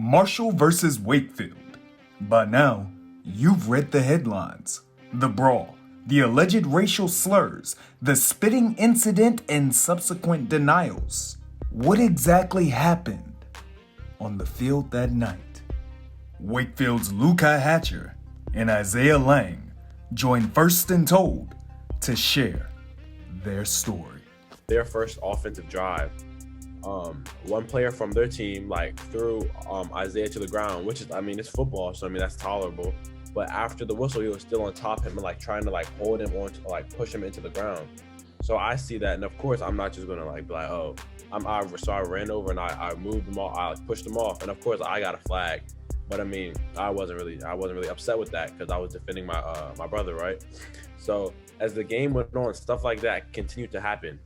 Marshall versus Wakefield. By now, you've read the headlines. The brawl, the alleged racial slurs, the spitting incident, and subsequent denials. What exactly happened on the field that night? Wakefield's Lukai and Izaiah Lang join First and Told to share their story. Their first offensive drive, one player from their team threw Izaiah to the ground, which is, it's football, so that's tolerable. But after the whistle, he was still on top of him and trying to hold him on to push him into the ground. So I see that, and of course I'm not just gonna be like, oh, so I ran over and I moved him off, I pushed him off, and of course I got a flag. But I wasn't really upset with that because I was defending my brother, right? So as the game went on, stuff like that continued to happen.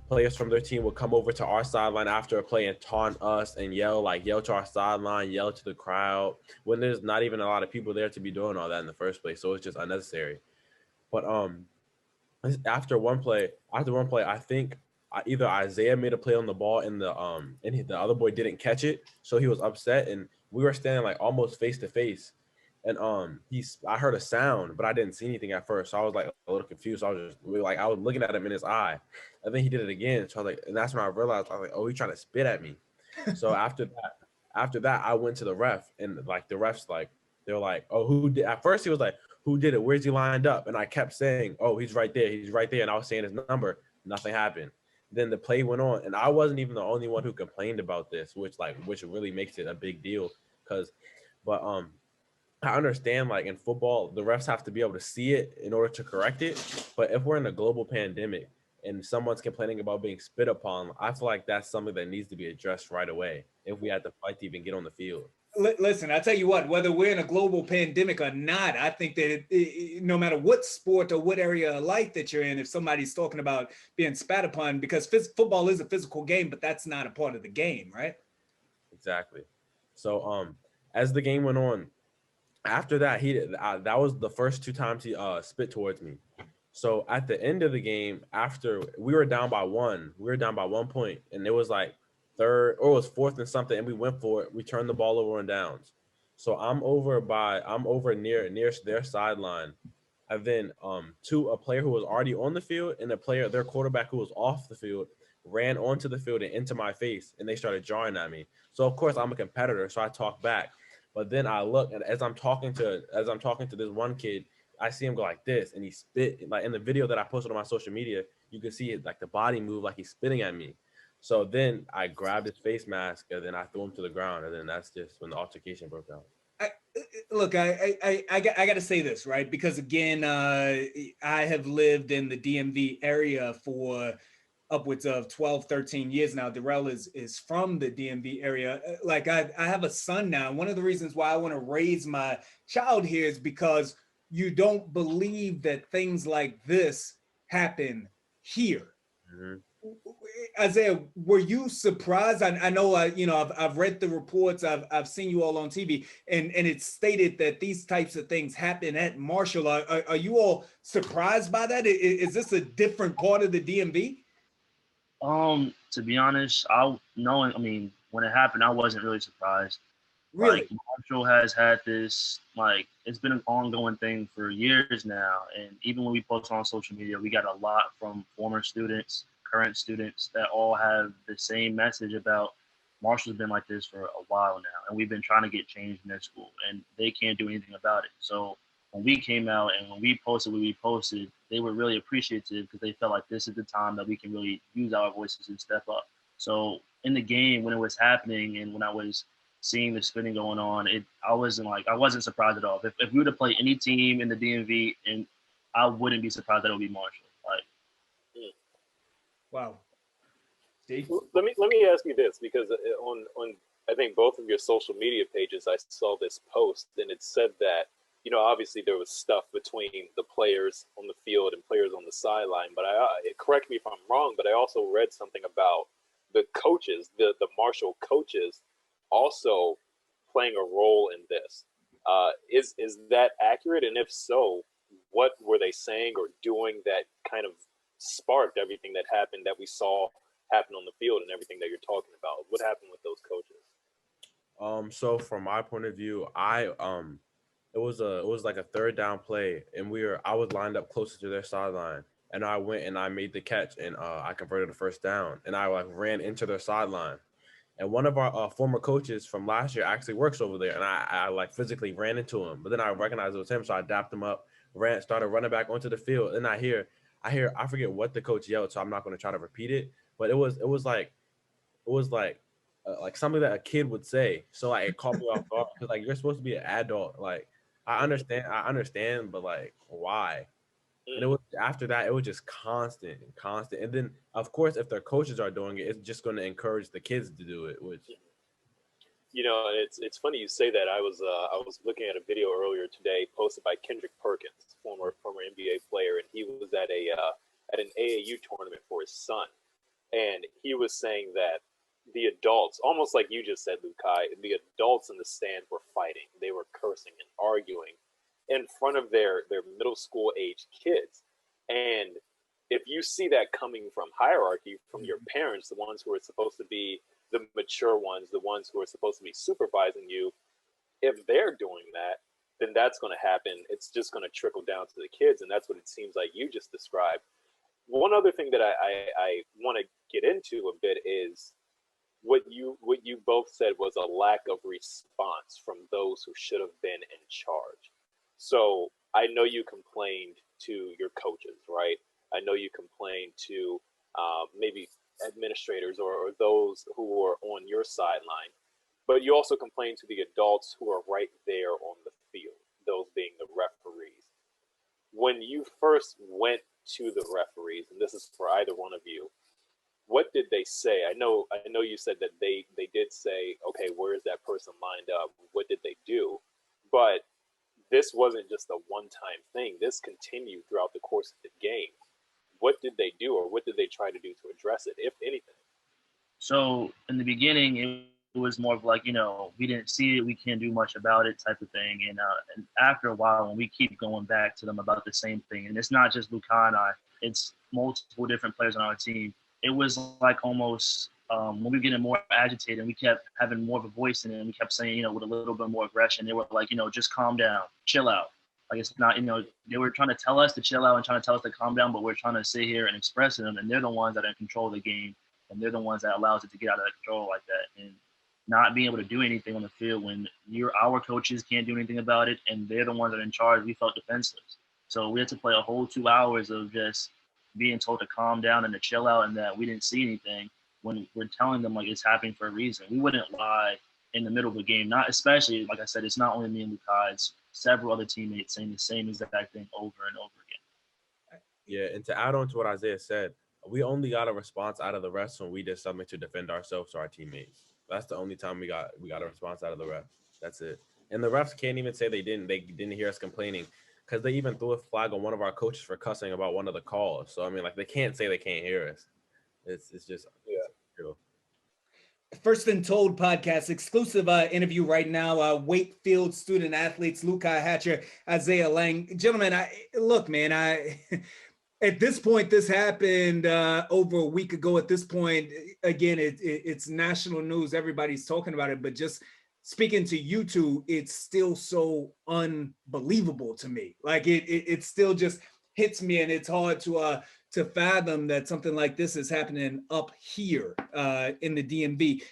Players from their team would come over to our sideline after a play and taunt us and yell to our sideline, yell to the crowd when there's not even a lot of people there to be doing all that in the first place. So it's just unnecessary. But after one play, I think either Izaiah made a play on the ball and the other boy didn't catch it, so he was upset, and we were standing almost face to face, and I heard a sound, but I didn't see anything at first, so I was a little confused. So I was just I was looking at him in his eye, and then he did it again. So I was and that's when I realized oh, he's trying to spit at me. So after that, I went to the ref, and the refs they were oh, who did? At first he was who did it? Where's he lined up? And I kept saying, oh, he's right there, and I was saying his number. Nothing happened. Then the play went on, and I wasn't even the only one who complained about this, which really makes it a big deal. I understand in football, the refs have to be able to see it in order to correct it. But if we're in a global pandemic and someone's complaining about being spit upon, I feel that's something that needs to be addressed right away if we had to fight to even get on the field. Listen, I tell you what, whether we're in a global pandemic or not, I think that no matter what sport or what area of life that you're in, if somebody's talking about being spat upon, because football is a physical game, but that's not a part of the game, right? Exactly. So as the game went on, after that, that was the first two times he spit towards me. So at the end of the game, after we were down by 1 point, and it was third, or it was fourth and something, and we went for it. We turned the ball over on downs. So I'm over near their sideline. And then a player who was already on the field and their quarterback who was off the field ran onto the field and into my face, and they started jarring at me. So of course I'm a competitor, so I talked back. But then I look, and as I'm talking to this one kid, I see him go like this, and he spit. In the video that I posted on my social media, you can see it the body move he's spitting at me. So then I grabbed his face mask, and then I threw him to the ground, and then that's just when the altercation broke out. I got to say this, right? Because again, I have lived in the DMV area for upwards of 12, 13 years now. Darrell is from the DMV area. I have a son now. One of the reasons why I want to raise my child here is because you don't believe that things like this happen here. Mm-hmm. Izaiah, were you surprised? I know, I've read the reports. I've seen you all on TV, and it's stated that these types of things happen at Marshall. Are you all surprised by that? Is this a different part of the DMV? To be honest, when it happened, I wasn't really surprised. Really? Marshall has had this, it's been an ongoing thing for years now. And even when we post on social media, we got a lot from former students, current students that all have the same message about Marshall's been like this for a while now. And we've been trying to get changed in their school, and they can't do anything about it. So when we came out and when we posted what we posted, they were really appreciative because they felt like this is the time that we can really use our voices and step up. So in the game, when it was happening and when I was seeing the spinning going on, I wasn't surprised at all. If we were to play any team in the DMV, and I wouldn't be surprised that it would be Marshall. Wow. Steve? Let me ask you this, because on I think both of your social media pages, I saw this post, and it said that, obviously there was stuff between the players on the field and players on the sideline, but correct me if I'm wrong, but I also read something about the coaches, the Marshall coaches, also playing a role in this. Is that accurate? And if so, what were they saying or doing that kind of sparked everything that happened, that we saw happen on the field, and everything that you're talking about? What happened with those coaches? So from my point of view, it was like a third down play, and I was lined up closer to their sideline, and I went and I made the catch, and I converted a first down, and I like ran into their sideline. And one of our former coaches from last year actually works over there, and I like physically ran into him, but then I recognized it was him, so I dapped him up, started running back onto the field, and I forget what the coach yelled, so I'm not going to try to repeat it, but it was like something that a kid would say. So like it caught me off guard because like you're supposed to be an adult. Like I understand, but like why? And it was after that, it was just constant and constant. And then of course, if their coaches are doing it, it's just going to encourage the kids to do it. Which It's funny you say that. I was looking at a video earlier today posted by Kendrick Perkins, former NBA player, and he was at an AAU tournament for his son, and he was saying that the adults, almost like you just said, Lukai, the adults in the stands were fighting. They were cursing and arguing in front of their middle school age kids. And if you see that coming from hierarchy, from your parents, the ones who are supposed to be the mature ones, the ones who are supposed to be supervising you, if they're doing that, then that's going to happen. It's just going to trickle down to the kids. And that's what it seems like you just described. One other thing that I want to get into a bit is what you both said was a lack of response from those who should have been in charge. So I know you complained to your coaches, right? I know you complained to maybe administrators or those who are on your sideline, but you also complained to the adults who are right there on the field, those being the referees. When you first went to the referees, and this is for either one of you, what did they say? I know you said that they did say, okay, where is that person lined up? What did they do? But this wasn't just a one-time thing. This continued throughout the course of the game. What did they do, or what did they try to do to address it, if anything? So in the beginning, it was more of like, we didn't see it, we can't do much about it type of thing. And after a while, when we keep going back to them about the same thing, and it's not just Lukai and I, it's multiple different players on our team. It was like almost when we were getting more agitated and we kept having more of a voice in it, and we kept saying, with a little bit more aggression, they were like, just calm down, chill out. Like it's not, they were trying to tell us to chill out and trying to tell us to calm down, but we're trying to sit here and express them, and they're the ones that are in control of the game, and they're the ones that allows it to get out of control like that. And not being able to do anything on the field when our coaches can't do anything about it, and they're the ones that are in charge, we felt defenseless. So we had to play a whole 2 hours of just being told to calm down and to chill out, and that we didn't see anything when we're telling them like it's happening for a reason. We wouldn't lie in the middle of a game, not especially, like I said, it's not only me and Lukai, it's several other teammates saying the same exact thing over and over again. Yeah, and to add on to what Isaiah said, we only got a response out of the refs when we did something to defend ourselves or our teammates. That's the only time we got a response out of the refs. That's it. And the refs can't even say they didn't hear us complaining, because they even threw a flag on one of our coaches for cussing about one of the calls. So I mean, like, they can't say they can't hear us. It's just true. First and Told podcast, exclusive interview right now. Wakefield student athletes Lukai Hatcher, Izaiah Lang. Gentlemen, at this point, this happened over a week ago. At this point, again, it's national news. Everybody's talking about it, but just speaking to you two, it's still so unbelievable to me. Like it still just hits me, and it's hard to fathom that something like this is happening up here in the DMV.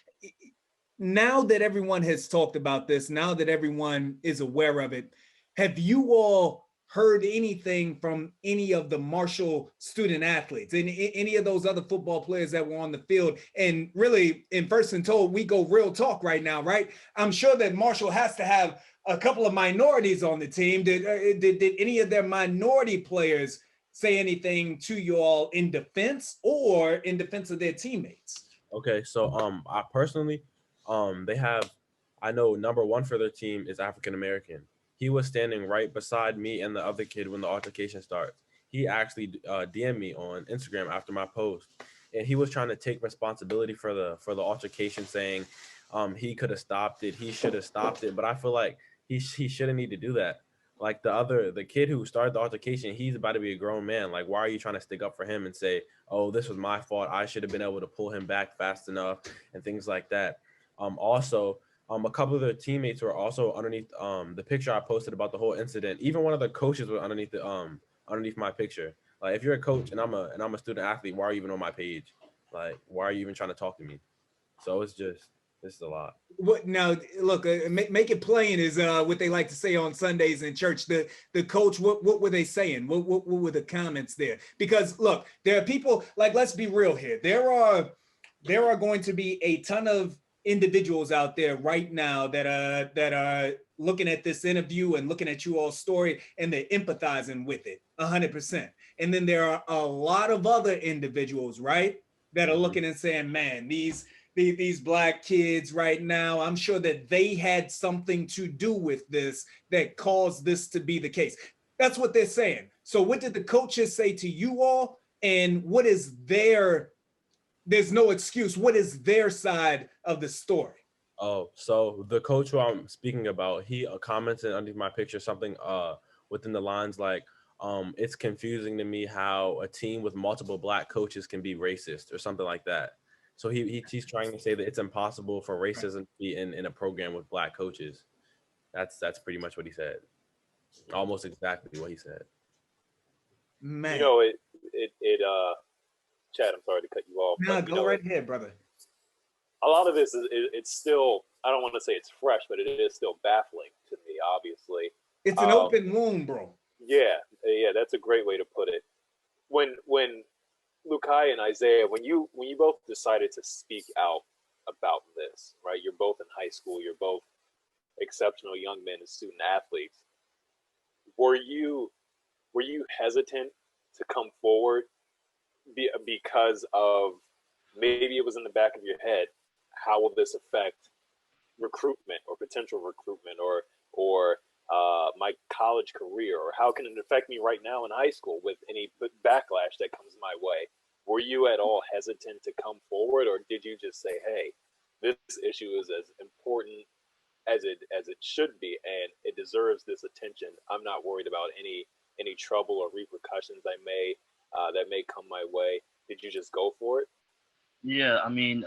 Now that everyone has talked about this, now that everyone is aware of it, have you all heard anything from any of the Marshall student athletes and any of those other football players that were on the field? And really, in First and Told, we go real talk right now, right? I'm sure that Marshall has to have a couple of minorities on the team. Did any of their minority players say anything to you all in defense or in defense of their teammates? Okay, so I personally, I know number one for their team is African American. He was standing right beside me and the other kid when the altercation starts. He actually DM'd me on Instagram after my post, and he was trying to take responsibility for the altercation, saying he could have stopped it, he should have stopped it. But I feel like he shouldn't need to do that. Like the kid who started the altercation, he's about to be a grown man. Like, why are you trying to stick up for him and say, oh, this was my fault, I should have been able to pull him back fast enough and things like that? Also, A couple of their teammates were also underneath the picture I posted about the whole incident. Even one of the coaches was underneath the underneath my picture. Like, if you're a coach and I'm a student athlete, why are you even on my page? Like, why are you even trying to talk to me? So it's just, this is a lot. What now? Look, make it plain is what they like to say on Sundays in church. The coach, what were they saying? What were the comments there? Because look, there are people, like, let's be real here. There are going to be a ton of individuals out there right now that are looking at this interview and looking at you all's story, and they're empathizing with it 100%. And then there are a lot of other individuals, right, that are looking and saying, man, these black kids right now, I'm sure that they had something to do with this that caused this to be the case. That's what they're saying. So what did the coaches say to you all? And what is there's no excuse. What is their side of the story? Oh, so the coach who I'm speaking about, he commented underneath my picture something within the lines like, it's confusing to me how a team with multiple black coaches can be racist or something like that. So he's trying to say that it's impossible for racism to be in a program with black coaches. That's pretty much what he said. Almost exactly what he said. Man. You know, Chad, I'm sorry to cut you off. No, but, go right ahead, brother. A lot of this it's still, I don't want to say it's fresh, but it is still baffling to me, obviously. It's an open wound, bro. Yeah, that's a great way to put it. When Lukai and Izaiah, when you both decided to speak out about this, right? You're both in high school. You're both exceptional young men and student athletes. Were you hesitant to come forward because of, maybe it was in the back of your head, how will this affect recruitment or potential recruitment or my college career, or how can it affect me right now in high school with any backlash that comes my way? Were you at all hesitant to come forward, or did you just say, hey, this issue is as important as it should be, and it deserves this attention? I'm not worried about any trouble or repercussions that may come my way. Did you just go for it? Yeah, I mean,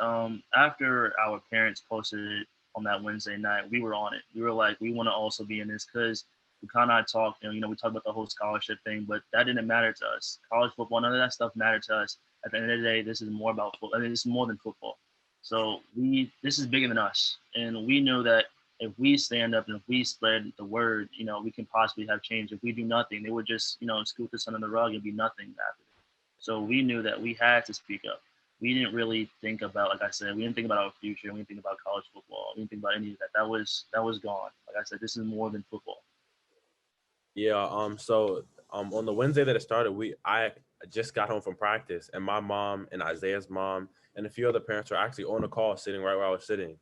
after our parents posted it on that Wednesday night, we were on it. We were like, we want to also be in this, because we kind of talked, and we talked about the whole scholarship thing, but that didn't matter to us. College football, none of that stuff mattered to us. At the end of the day, this is more about football. I mean, this is more than football. So this is bigger than us, and we know that if we stand up and if we spread the word, we can possibly have change. If we do nothing, they would just, scoop this under the rug and be nothing after it. So we knew that we had to speak up. We didn't really think about, like I said, we didn't think about our future. We didn't think about college football. We didn't think about any of that. That was gone. Like I said, this is more than football. Yeah. So on the Wednesday that it started, I just got home from practice, and my mom and Isaiah's mom and a few other parents were actually on the call, sitting right where I was sitting.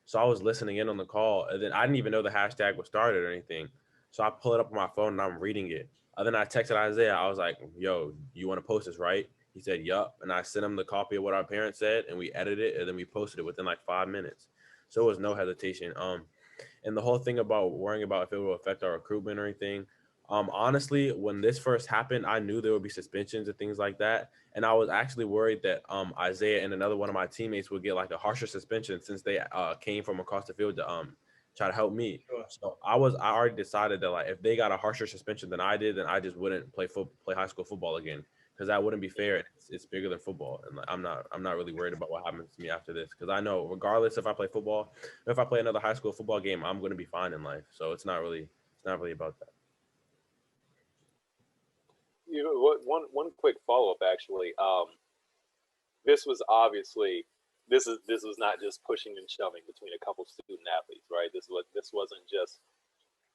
So I was listening in on the call, and then I didn't even know the hashtag was started or anything. So I pull it up on my phone and I'm reading it. And then I texted Isaiah. I was like, "Yo, you want to post this, right?" He said, "Yup." And I sent him the copy of what our parents said, and we edited it, and then we posted it within like 5 minutes. So it was no hesitation. And the whole thing about worrying about if it will affect our recruitment or anything. Honestly, when this first happened, I knew there would be suspensions and things like that. And I was actually worried that Izaiah and another one of my teammates would get like a harsher suspension, since they came from across the field to try to help me. Sure. So I already decided that, like, if they got a harsher suspension than I did, then I just wouldn't play high school football again, because that wouldn't be fair. It's bigger than football, and like, I'm not really worried about what happens to me after this, because I know regardless if I play football, if I play another high school football game, I'm going to be fine in life. So it's not really about that. One quick follow up, actually. This was obviously, this was not just pushing and shoving between a couple student athletes, right? This wasn't just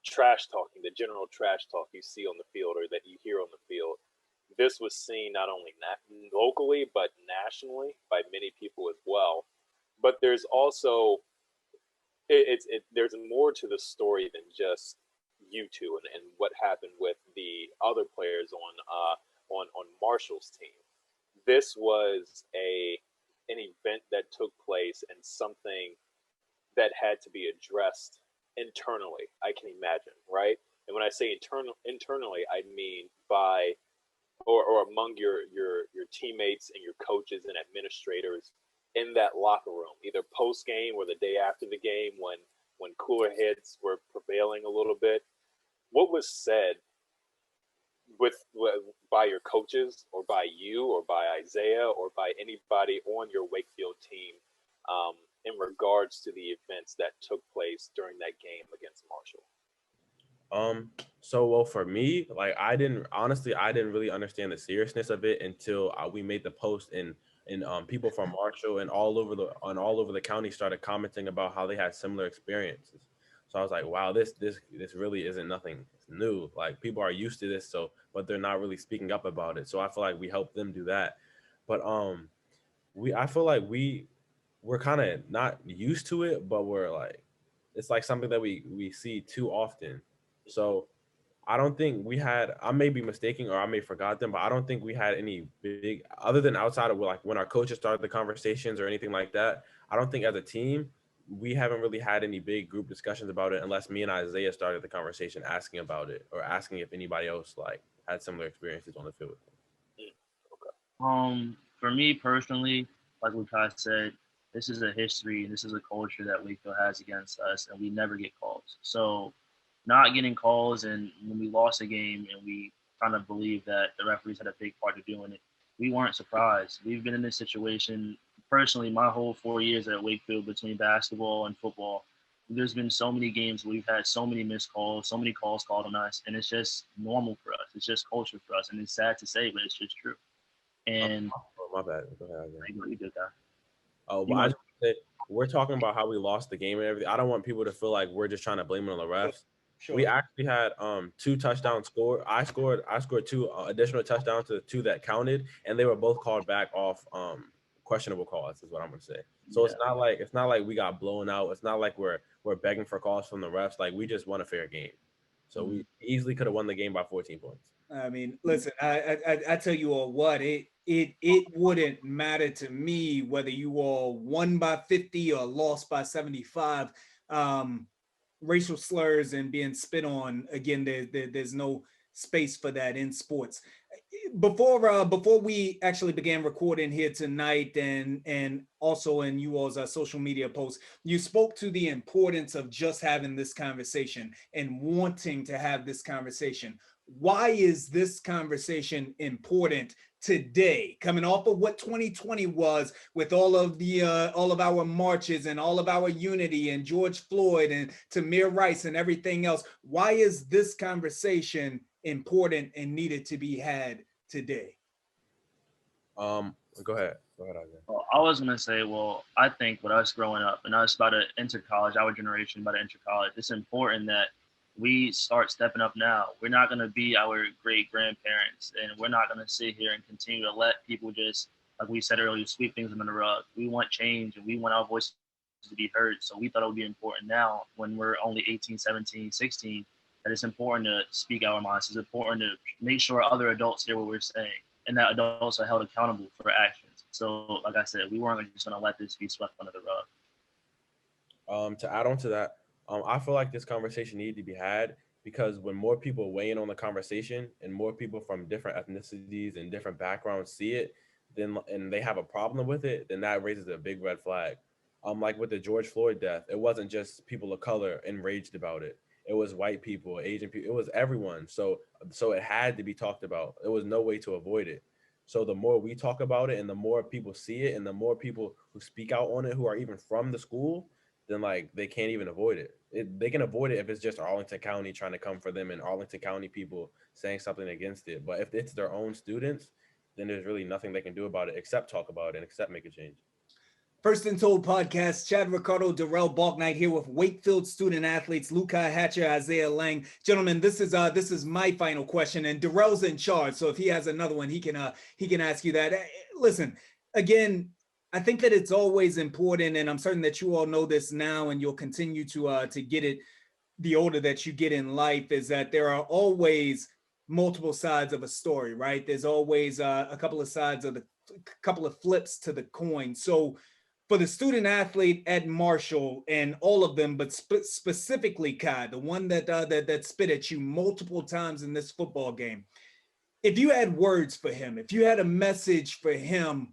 trash talking, the general trash talk you see on the field or that you hear on the field. This was seen not only locally but nationally by many people as well. But there's also there's more to the story than just you two and what happened with the other players on Marshall's team. This was an event that took place and something that had to be addressed internally, I can imagine, right? And when I say internally, I mean by or among your teammates and your coaches and administrators in that locker room, either post game or the day after the game, cooler heads were prevailing a little bit. What was said by your coaches or by you or by Izaiah or by anybody on your Wakefield team in regards to the events that took place during that game against Marshall? So well for me, like I didn't really understand the seriousness of it until we made the post and people from Marshall and all over the county started commenting about how they had similar experiences. So I was like, wow, this really isn't nothing new. Like people are used to this, but they're not really speaking up about it. So I feel like we helped them do that. But I feel like we're kind of not used to it, but we're like, it's like something that we see too often. So I don't think we had, I may be mistaken or I may forgot them, but I don't think we had any big, other than outside of like when our coaches started the conversations or anything like that. I don't think as a team, we haven't really had any big group discussions about it unless me and Izaiah started the conversation asking about it or asking if anybody else like had similar experiences on the field. For me personally, like Lukai said, this is a history and this is a culture that Wakefield has against us, and we never get calls. So not getting calls, and when we lost a game and we kind of believe that the referees had a big part of doing it, we weren't surprised. We've been in this situation personally my whole 4 years at Wakefield between basketball and football. There's been so many games where we've had so many missed calls, so many calls called on us, and it's just normal for us. It's just culture for us, and it's sad to say, but it's just true. And my bad. Go ahead. you did that. Oh, but I just said we're talking about how we lost the game and everything. I don't want people to feel like we're just trying to blame it on the refs. Sure. We actually had 2 touchdowns scored. I scored 2 additional touchdowns to the 2 that counted, and they were both called back off questionable calls. Is what I'm gonna say. So it's not like we got blown out. It's not like we're begging for calls from the refs. Like we just won a fair game. So we easily could have won the game by 14 points. I mean, listen, I tell you all what, it wouldn't matter to me whether you all won by 50 or lost by 75. Racial slurs and being spit on, again, there's no space for that in sports. Before we actually began recording here tonight, and also in you all's social media posts, you spoke to the importance of just having this conversation and wanting to have this conversation. Why is this conversation important today, coming off of what 2020 was, with all of our marches and all of our unity and George Floyd and Tamir Rice and everything else? Why is this conversation important and needed to be had today? Go ahead. Well, I was gonna say, I think with us growing up and us about to enter college, our generation about to enter college, it's important that we start stepping up now. We're not going to be our great grandparents, and we're not going to sit here and continue to let people just, like we said earlier, sweep things under the rug. We want change, and we want our voices to be heard. So we thought it would be important now, when we're only 18, 17, 16, that it's important to speak our minds. It's important to make sure other adults hear what we're saying, and that adults are held accountable for actions. So like I said, we weren't just going to let this be swept under the rug. To add on to that, I feel like this conversation needed to be had because when more people weigh in on the conversation and more people from different ethnicities and different backgrounds see it, and they have a problem with it, then that raises a big red flag. Like with the George Floyd death, it wasn't just people of color enraged about it. It was white people, Asian people, it was everyone. So it had to be talked about. There was no way to avoid it. So the more we talk about it and the more people see it and the more people who speak out on it who are even from the school, then like they can't even avoid it. They can avoid it if it's just Arlington County trying to come for them and Arlington County people saying something against it. But if it's their own students, then there's really nothing they can do about it except talk about it and except make a change. First and Told podcast, Chad Ricardo, Darrell Balknight here with Wakefield student athletes Lukai Hatcher, Izaiah Lang. Gentlemen, this is my final question, and Darrell's in charge, so if he has another one, he can ask you that. Listen, again, I think that it's always important, and I'm certain that you all know this now, and you'll continue to get it the older that you get in life, is that there are always multiple sides of a story, right? There's always a couple of sides of couple of flips to the coin. So for the student athlete at Marshall and all of them, but specifically Kai, the one that spit at you multiple times in this football game, if you had words for him, if you had a message for him,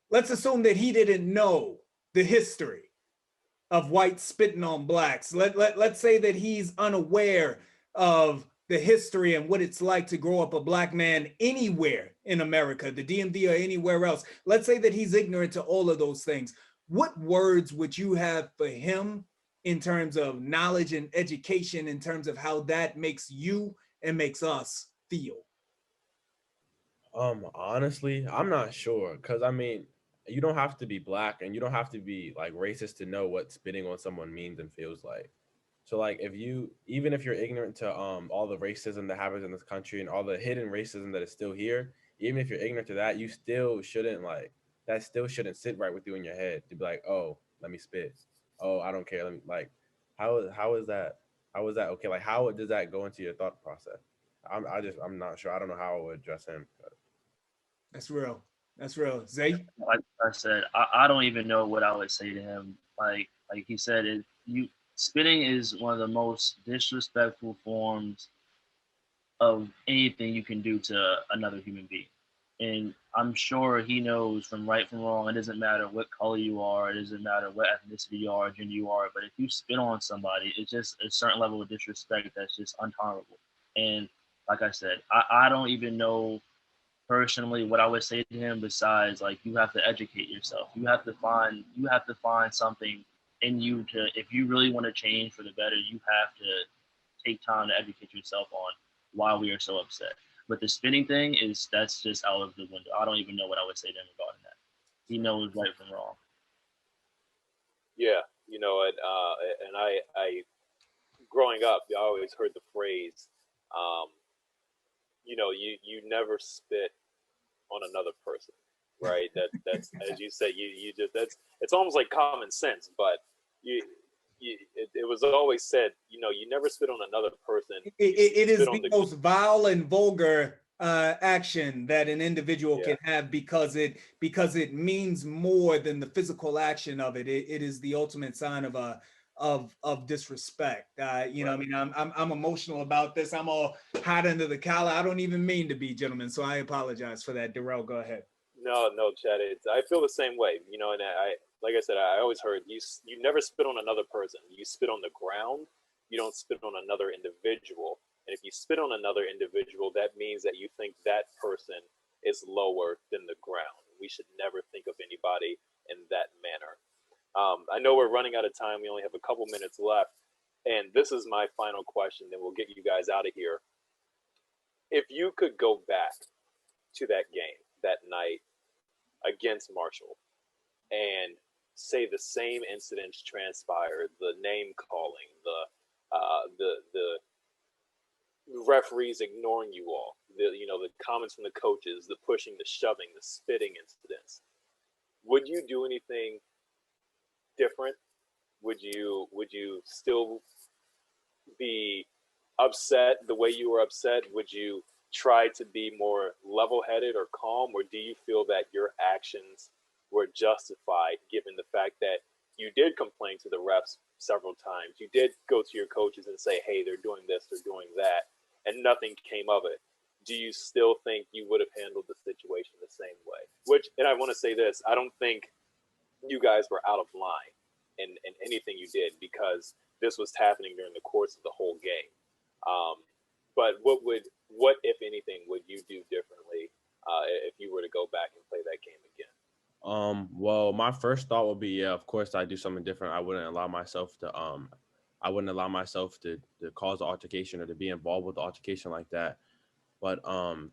let's assume that he didn't know the history. of whites spitting on blacks. Let's say that he's unaware of the history and what it's like to grow up a black man anywhere in America, the DMV or anywhere else. Let's say that he's ignorant to all of those things. What words would you have for him in terms of knowledge and education, in terms of how that makes you and makes us feel? Honestly, I'm not sure because I mean, you don't have to be black and you don't have to be like racist to know what spitting on someone means and feels like. So like if you even if you're ignorant to all the racism that happens in this country and all the hidden racism that is still here, even if you're ignorant to that, you still shouldn't like that still shouldn't sit right with you in your head to be like, "Oh, let me spit. Oh, I don't care. Let me like how is that? How is that okay? Like how does that go into your thought process?" I'm not sure. I don't know how I would address him. That's real. That's real. Zay? Like I said, I don't even know what I would say to him. Like he said, spitting is one of the most disrespectful forms of anything you can do to another human being. And I'm sure he knows from right from wrong. It doesn't matter what color you are. It doesn't matter what ethnicity you are, gender you are. But if you spit on somebody, it's just a certain level of disrespect that's just intolerable. And like I said, I don't even know personally what I would say to him besides like you have to educate yourself. You have to find something in you to if you really want to change for the better, you have to take time to educate yourself on why we are so upset. But the spinning thing that's just out of the window. I don't even know what I would say to him regarding that. He knows right from wrong. Yeah, and I growing up, I always heard the phrase, um, you never spit on another person, right? That's as you said, you just it's almost like common sense, but it was always said, you never spit on another person. It is the most vile and vulgar action that an individual can have because it means more than the physical action of it. It is the ultimate sign of disrespect. Right. I mean, I'm emotional about this. I'm all hot under the collar. I don't even mean to be, gentlemen. So I apologize for that. Darrell, go ahead. No, Chad. I feel the same way. And like I said, I always heard you never spit on another person. You spit on the ground. You don't spit on another individual. And if you spit on another individual, that means that you think that person is lower than the ground. We should never think of anybody in that manner. I know we're running out of time. We only have a couple minutes left. And this is my final question, then we'll get you guys out of here. If you could go back to that game that night against Marshall and say the same incidents transpired, the name calling, the referees ignoring you all, the comments from the coaches, the pushing, the shoving, the spitting incidents, would you do anything different? Would you still be upset the way you were upset? Would you try to be more level-headed or calm, or do you feel that your actions were justified given the fact that you did complain to the refs several times, you did go to your coaches and say, hey, they're doing this, they're doing that, and nothing came of it? Do you still think you would have handled the situation the same way? And I want to say this, I don't think you guys were out of line in anything you did, because this was happening during the course of the whole game. But what if anything would you do differently if you were to go back and play that game again? Well, my first thought would be, yeah, of course I'd do something different. I wouldn't allow myself to cause the altercation or to be involved with the altercation like that. But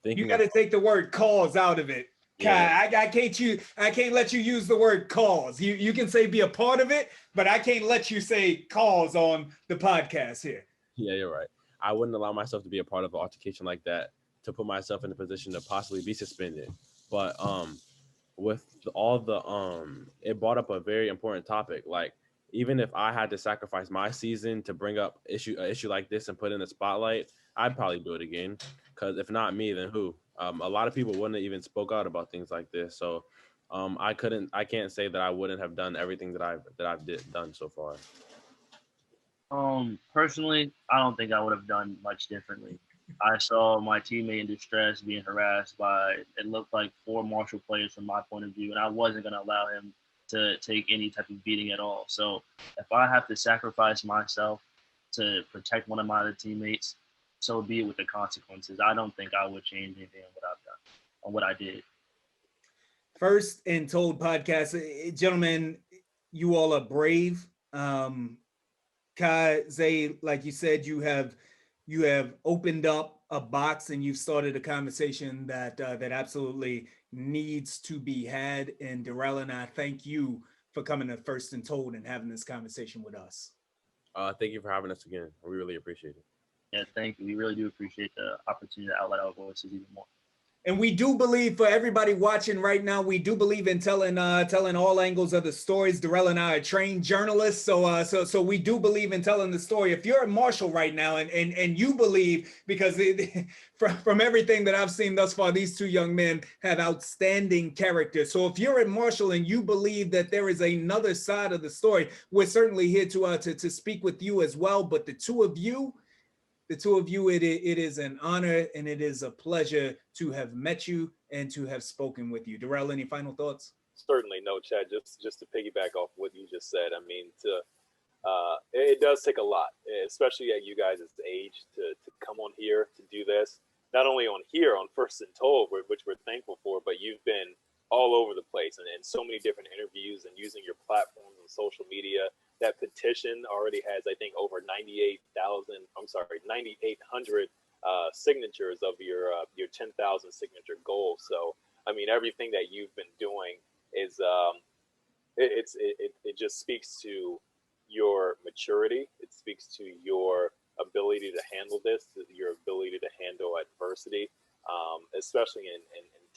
thinking you got to take the word cause out of it. Yeah. I can't let you use the word cause. You can say be a part of it, but I can't let you say cause on the podcast here. Yeah, you're right. I wouldn't allow myself to be a part of an altercation like that, to put myself in a position to possibly be suspended. But with all the it brought up a very important topic. Like, even if I had to sacrifice my season to bring up an issue like this and put in the spotlight, I'd probably do it again. Because if not me, then who? A lot of people wouldn't have even spoke out about things like this. So I can't say that I wouldn't have done everything that I've done so far. Personally, I don't think I would have done much differently. I saw my teammate in distress being harassed by, it looked like 4 Marshall players from my point of view, and I wasn't going to allow him to take any type of beating at all. So if I have to sacrifice myself to protect one of my other teammates, so be it with the consequences. I don't think I would change anything on what I've done, on what I did. First and Told podcast, gentlemen, you all are brave. Kai, Zay, like you said, you have opened up a box and you've started a conversation that absolutely needs to be had. And Darrell and I thank you for coming to First and Told and having this conversation with us. Thank you for having us again. We really appreciate it. Yeah, thank you. We really do appreciate the opportunity to outlet our voices even more. And we do believe, for everybody watching right now, we do believe in telling all angles of the stories. Darrell and I are trained journalists, so we do believe in telling the story. If you're a Marshall right now and you believe, because from everything that I've seen thus far, these two young men have outstanding character. So if you're at Marshall and you believe that there is another side of the story, we're certainly here to speak with you as well. But the two of you, it is an honor and it is a pleasure to have met you and to have spoken with you. Darrell, any final thoughts? Certainly, no, Chad. Just to piggyback off what you just said, I mean, it does take a lot, especially at you guys' age, to come on here to do this. Not only on here on First and Told, which we're thankful for, but you've been all over the place and in so many different interviews and using your platforms on social media. That petition already has, I think, over 9,800 signatures of your 10,000 signature goal. So, I mean, everything that you've been doing is it just speaks to your maturity. It speaks to your ability to handle this, your ability to handle adversity, especially in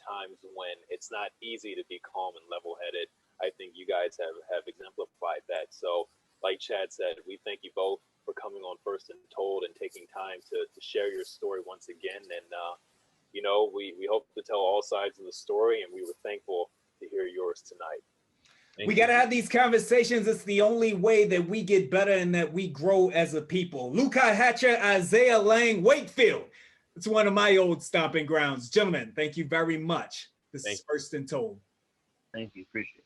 times when it's not easy to be calm and level-headed. I think you guys have exemplified that. So, like Chad said, we thank you both for coming on First and Told and taking time to share your story once again. And, we hope to tell all sides of the story, and we were thankful to hear yours tonight. We got to have these conversations. It's the only way that we get better and that we grow as a people. Lukai Hatcher, Izaiah Lang, Wakefield. It's one of my old stomping grounds. Gentlemen, thank you very much. This is First and Told. Thank you. Appreciate it.